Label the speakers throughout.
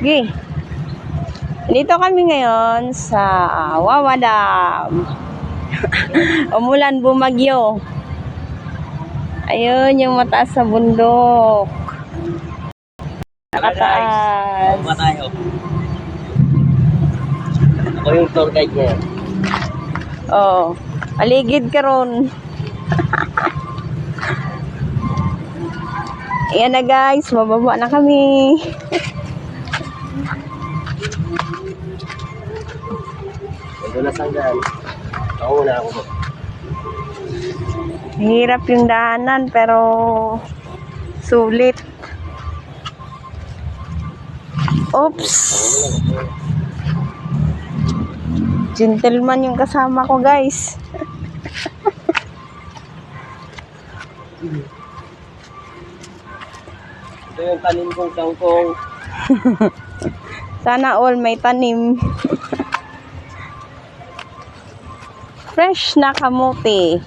Speaker 1: Okay. Dito kami ngayon sa Wawa Dam. Umulan, bumagyo. Ayun, yung mataas sa bundok. Nakataas.
Speaker 2: Mga tayo. Ako yung tour guide niya.
Speaker 1: Oh, aligid ka ron. Ayan na guys, mababa na kami.
Speaker 2: Ito na sanggaan. Ako muna ako.
Speaker 1: Hirap yung daanan pero sulit. Oops. Gentleman yung kasama ko guys.
Speaker 2: Ito yung tanim kong kangkong.
Speaker 1: Sana all may tanim. Fresh na kamuti.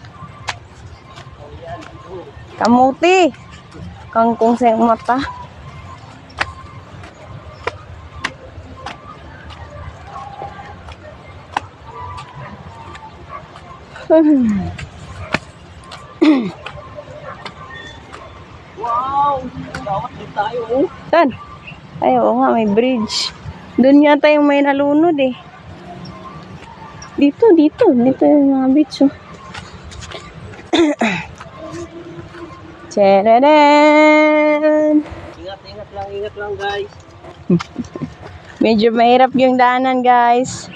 Speaker 1: Kamuti. Kangkong sa iyong mata.
Speaker 2: Wow! Dawat din tayo.
Speaker 1: Saan? Ay, oo nga, may bridge. Doon yata yung may nalunod eh. Dito yung mga beach. Oh. Tcharan!
Speaker 2: Ingat lang guys.
Speaker 1: Medyo mahirap yung daanan guys.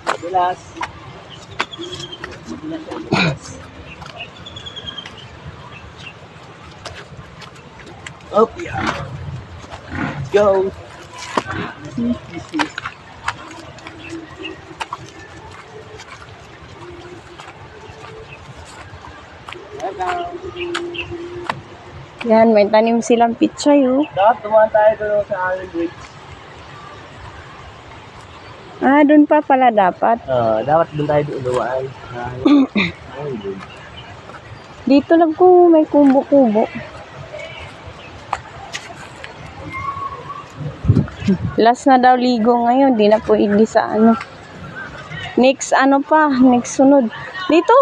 Speaker 2: Madulas. Oh, yeah. Let's go.
Speaker 1: Yan, may tanim silang pichay oh.
Speaker 2: Dapat tumaan tayo doon sa Allen Bridge.
Speaker 1: Ah, doon pa pala dapat.
Speaker 2: Dapat doon tayo dumaan. Allen Bridge.
Speaker 1: Dito lang ko may kubo-kubo. Last na daw ligo ngayon, di na pwede sa ano. Next ano pa, next sunod. Dito.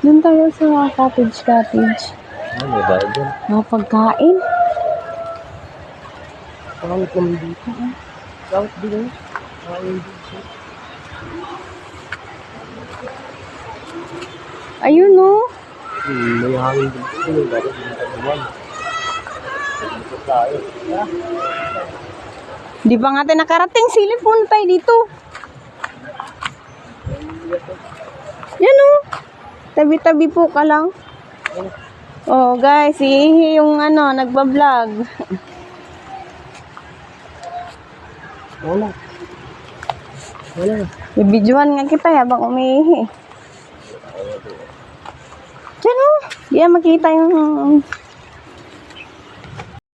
Speaker 1: Doon tayo sa cottage.
Speaker 2: Ano ba dyan?
Speaker 1: Mga pagkain.
Speaker 2: Pangit naman dito. Pangit dito. Pangit dito.
Speaker 1: Ayun oh.
Speaker 2: May hangin dito. Yung dapat dito naman. Dito tayo.
Speaker 1: Di ba nga tayo nakarating? Silip muna tayo dito. Yan oh. Tabi-tabi po ka lang. Oh guys, ihi yung ano, nagbablog.
Speaker 2: Wala.
Speaker 1: Bibidyohan nga kita habang umiihi. Diyan oh. Di makita yung